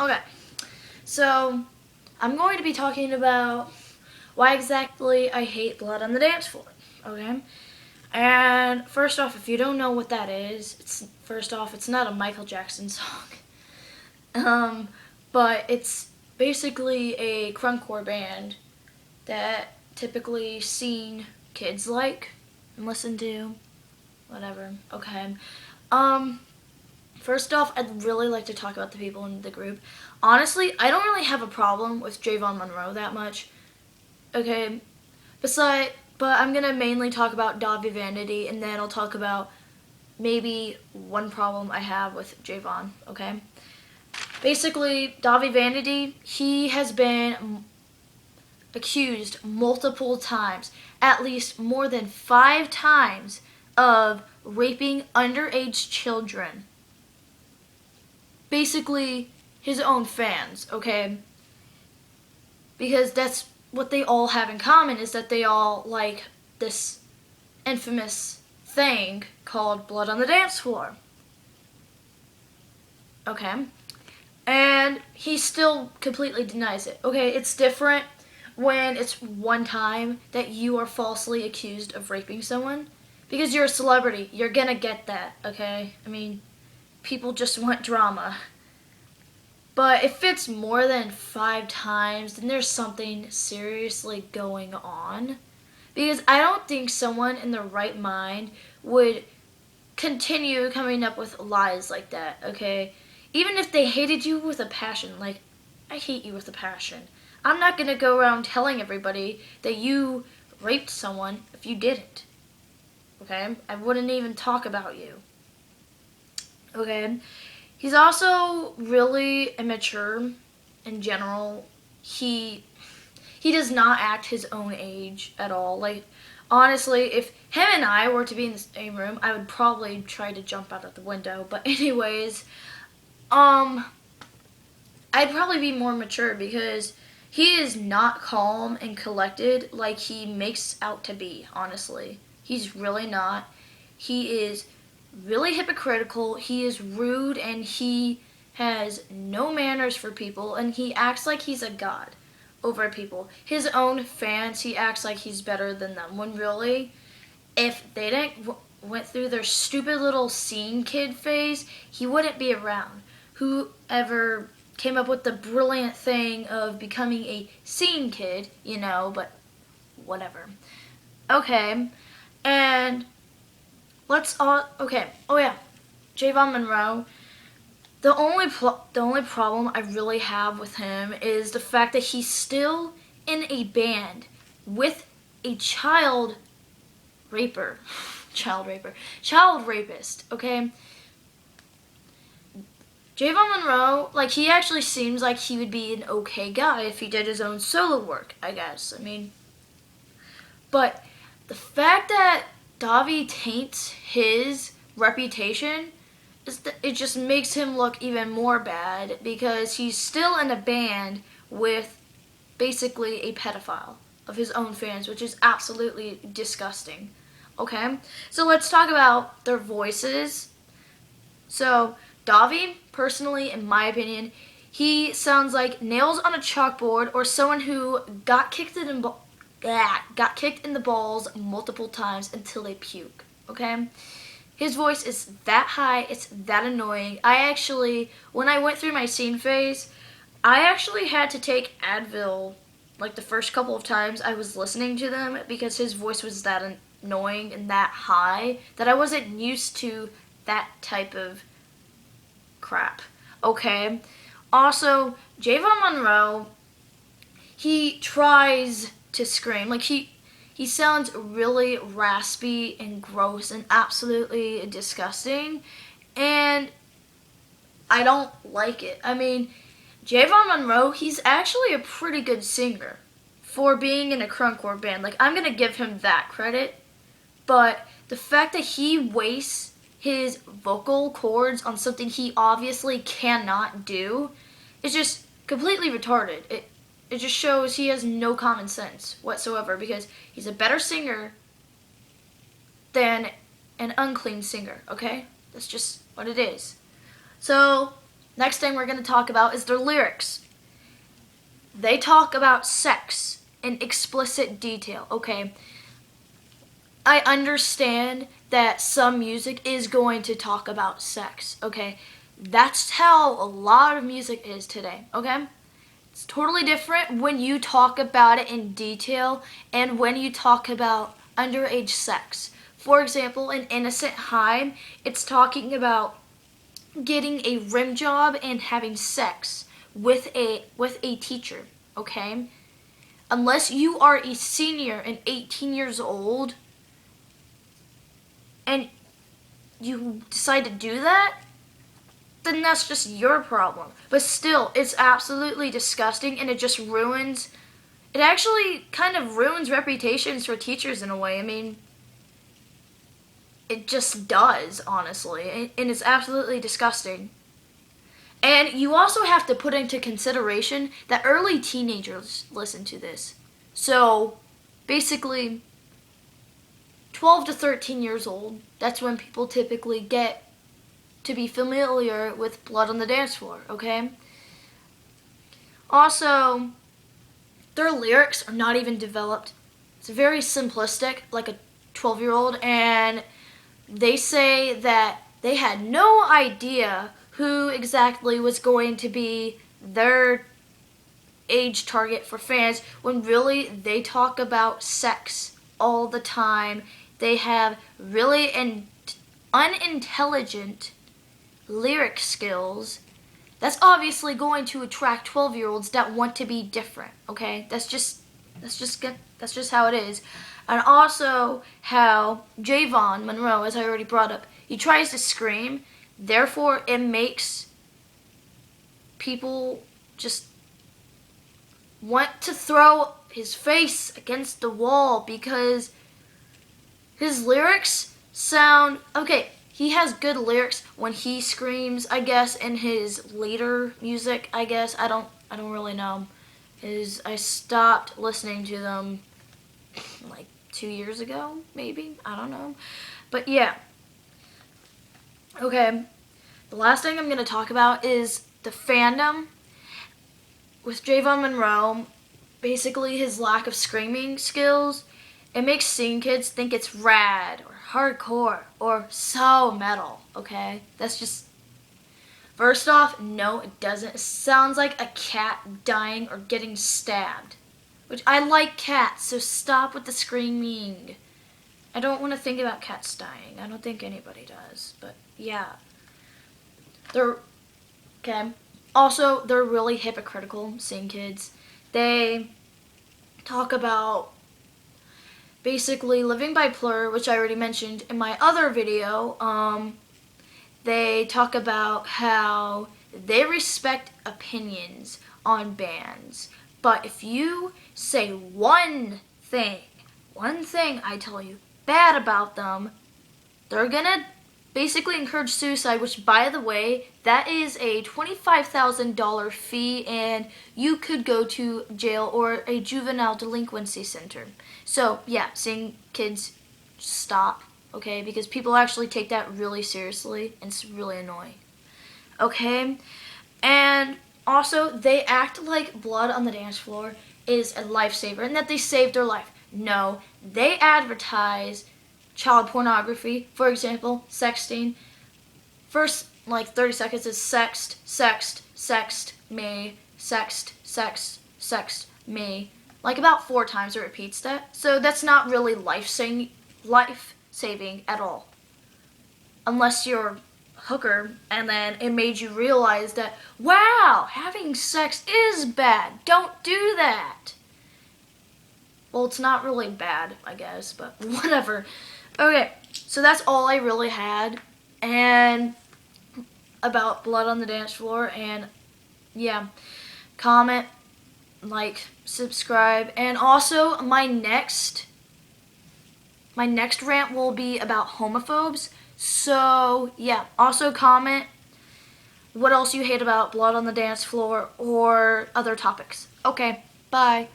Okay, so I'm going to be talking about why exactly I hate Blood on the Dance Floor. Okay, and first off, if you don't know what that is, it's not a Michael Jackson song. Um, but it's basically a crunkcore band that typically seen kids like and listen to, whatever. Okay. Um, First off, I'd really like to talk about the people in the group. Honestly, I don't really have a problem with Javon Monroe that much. Okay. But I'm gonna mainly talk about Davi Vanity, and then I'll talk about maybe one problem I have with Javon. Okay. Basically, Davi Vanity, he has been accused multiple times, at least more than 5 times, of raping underage children. Basically, his own fans, okay? Because that's what they all have in common, is that they all like this infamous thing called Blood on the Dance Floor. Okay? And he still completely denies it. Okay, it's different when it's one time that you are falsely accused of raping someone. Because you're a celebrity. You're gonna get that, okay? I mean, people just want drama. But if it's more than 5 times, then there's something seriously going on. Because I don't think someone in their right mind would continue coming up with lies like that, okay? Even if they hated you with a passion, like, I hate you with a passion. I'm not gonna go around telling everybody that you raped someone if you didn't. Okay? I wouldn't even talk about you. Okay? He's also really immature in general. He does not act his own age at all. Like, honestly, if him and I were to be in the same room, I would probably try to jump out of the window. But anyways, I'd probably be more mature because he is not calm and collected like he makes out to be, honestly. He's really not. He is really hypocritical. He is rude and he has no manners for people and he acts like he's a god over people. His own fans, he acts like he's better than them when really, if they didn't went through their stupid little scene kid phase, he wouldn't be around. Whoever came up with the brilliant thing of becoming a scene kid, but whatever. Okay, and okay. Oh yeah, Javon Monroe. The only problem I really have with him is the fact that he's still in a band with a child rapist. Okay, Javon Monroe, like, he actually seems like he would be an okay guy if he did his own solo work, I guess. I mean, but the fact that Davi taints his reputation it just makes him look even more bad because he's still in a band with basically a pedophile of his own fans, which is absolutely disgusting. Okay? So let's talk about their voices. So, Davi, personally, in my opinion, he sounds like nails on a chalkboard or someone who got kicked in the balls multiple times until they puke. Okay? His voice is that high, it's that annoying. When I went through my scene phase, I actually had to take Advil like the first couple of times I was listening to them because his voice was that annoying and that high that I wasn't used to that type of crap. Okay? Also, Javon Monroe, he tries to scream. Like, he sounds really raspy and gross and absolutely disgusting. And I don't like it. I mean, Javon Monroe, he's actually a pretty good singer for being in a crunkcore band. Like, I'm going to give him that credit. But the fact that he wastes his vocal cords on something he obviously cannot do is just completely retarded. It just shows he has no common sense whatsoever because he's a better singer than an unclean singer, okay? That's just what it is. So, Next thing we're going to talk about is their lyrics. They talk about sex in explicit detail, okay? I understand that some music is going to talk about sex, okay? That's how a lot of music is today, okay? It's totally different when you talk about it in detail and when you talk about underage sex. For example, in Innocent High, it's talking about getting a rim job and having sex with a teacher, okay? Unless you are a senior and 18 years old and you decide to do that, then that's just your problem. But still, it's absolutely disgusting, and it actually kind of ruins reputations for teachers in a way. I mean, it just does, honestly, and it's absolutely disgusting. And you also have to put into consideration that early teenagers listen to this. So, basically, 12 to 13 years old, that's when people typically get to be familiar with Blood on the Dance Floor, okay? Also, their lyrics are not even developed. It's very simplistic, like a 12-year-old, and they say that they had no idea who exactly was going to be their age target for fans, when really they talk about sex all the time. They have really unintelligent lyric skills. That's obviously going to attract 12-year-olds that want to be different, okay? That's just how it is. And also how Javon Monroe, as I already brought up, he tries to scream, therefore it makes people just want to throw his face against the wall because his lyrics sound okay. He has good lyrics when he screams, I guess, in his later music, I guess. I don't really know. I stopped listening to them like 2 years ago, maybe. I don't know. But yeah. Okay. The last thing I'm going to talk about is the fandom with Javon Monroe. Basically, his lack of screaming skills. It makes teen kids think it's rad or hardcore or so metal, okay? That's just... First off, no, it doesn't. It sounds like a cat dying or getting stabbed. Which, I like cats, so stop with the screaming. I don't want to think about cats dying. I don't think anybody does, but yeah. Okay. Also, they're really hypocritical, seeing kids. They talk about basically living by plur, which I already mentioned in my other video. They talk about how they respect opinions on bands, but if you say one thing I tell you bad about them, they're gonna basically encourage suicide, which, by the way, that is a $25,000 fee, and you could go to jail or a juvenile delinquency center. So, yeah, seeing kids, stop, okay? Because people actually take that really seriously, and it's really annoying. Okay? And also, they act like Blood on the Dance Floor is a lifesaver and that they saved their life. No, they advertise child pornography, for example, sexting. First, 30 seconds is sext, me, sext, me. Like about 4 times it repeats that. So that's not really life-saving at all. Unless you're a hooker and then it made you realize that, wow, having sex is bad. Don't do that. Well, it's not really bad, I guess, but whatever. Okay, so that's all I really had and about Blood on the Dance Floor. And yeah, comment, like, subscribe, and also my next rant will be about homophobes. So yeah, also comment what else you hate about Blood on the Dance Floor or other topics. Okay, bye.